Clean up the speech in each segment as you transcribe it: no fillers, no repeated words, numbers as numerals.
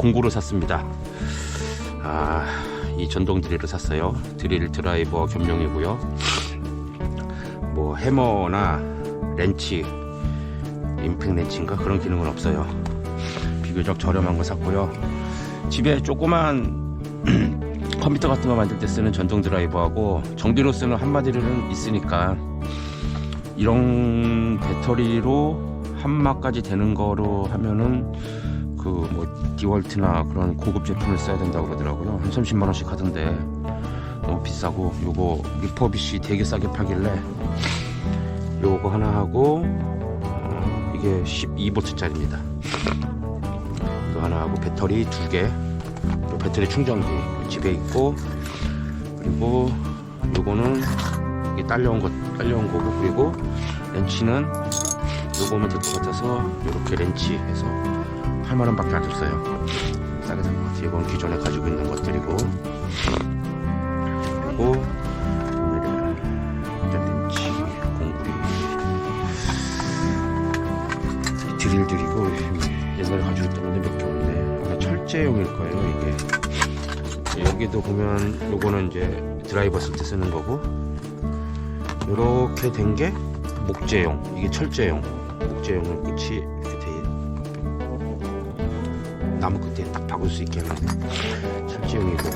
공구를 샀습니다. 이 전동 드릴을 샀어요. 드릴 드라이버 겸용이고요. 뭐 해머나 렌치, 임팩 렌치인가 그런 기능은 없어요. 비교적 저렴한 거 샀고요. 집에 조그만 컴퓨터 같은 거 만들 때 쓰는 전동 드라이버하고 정비로 쓰는 한마디로는 있으니까, 이런 배터리로 한마까지 되는 거로 하면은 그 뭐 디월트나 그런 고급 제품을 써야 된다고 그러더라고요. 한 30만원씩 하던데 너무 비싸고, 요거 미퍼비시 되게 싸게 파길래 요거 하나 하고, 이게 12V 짜리입니다. 이거 하나 하고 배터리 2개, 배터리 충전기 집에 있고, 그리고 요거는 이게 딸려온 거고, 그리고 렌치는 요거면 될 것 같아서 요렇게 렌치 해서 8만원 밖에 안 줬어요. 싸게 산 것 같아요. 이건 기존에 가지고 있는 것들이고, 그리고 렌치, 공구리, 드릴들이고, 옛날에 가지고 있던 건데 몇 개 없네. 아마 철제용일 거예요 이게. 여기도 보면 요거는 이제 드라이버 쓸 때 쓰는 거고, 요렇게 된 게 목재용, 이게 철제용. 목재용은 끝이 이렇게 돼, 나무 끝에 딱 박을 수 있게 하는 철제용이고,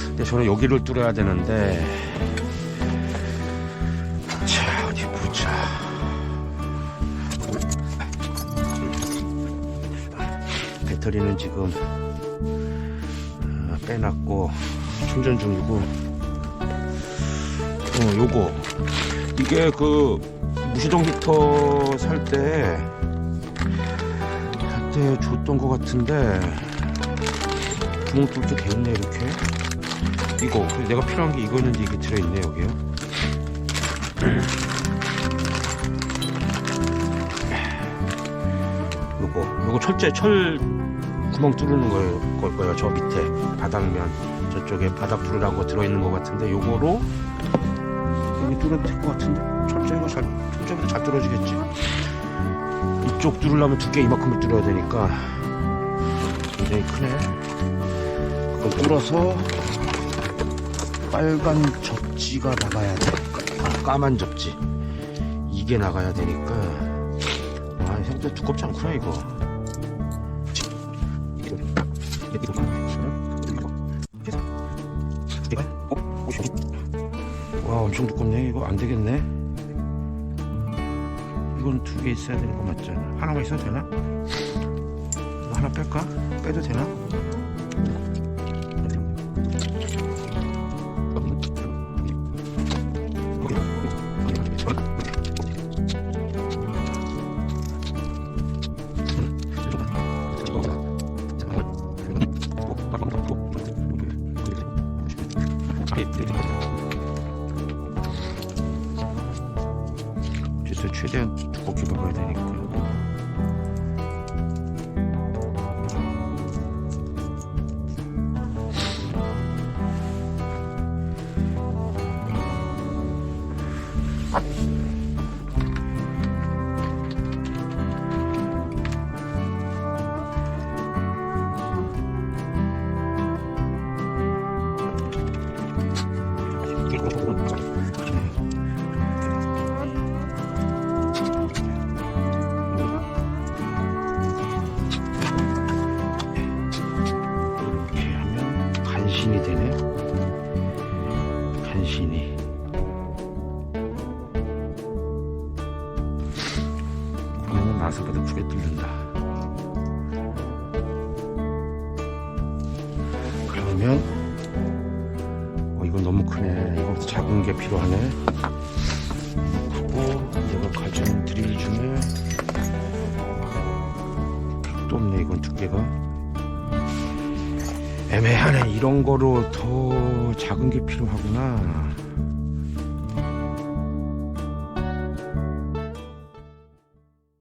근데 저는 여기를 뚫어야 되는데, 자 어디 보자. 배터리는 지금 빼놨고 충전 중이고, 요거 이게 그 무시동 히터 살 때 줬던 것 같은데 구멍 뚫게 돼 있네. 이렇게 이거 내가 필요한 게 이거였는데 이게 들어있네 여기요. 요거 철 구멍 뚫는 거예요. 저 밑에 바닥면 저쪽에 바닥 뚫으라고 들어있는 것 같은데, 요거로 여기 뚫어도 될 것 같은데, 철저히도 잘 뚫어지겠지. 이쪽 뚫으려면 두께 이만큼을 뚫어야 되니까 굉장히 크네. 그걸 뚫어서 빨간 접지가 나가야 돼. 까만 접지 이게 나가야 되니까. 생각보다 두껍지 않구나 이거. 와 엄청 두껍네. 이거 안 되겠네. 이건 2개 있어야 되는 거 맞잖아. 하나만 있어도 되나? 이거 하나 뺄까? 빼도 되나? 최대한 두껍게 박아야 되니까. 간신히 되네. 간신히. 그러면 나사보다 크게 뚫린다. 그러면 이건 너무 크네. 이거보다 작은 게 필요하네. 그리고 내가 가진 드릴 중에 또 없네. 이건 두께가 애매하네. 이런 거로 더 작은 게 필요하구나.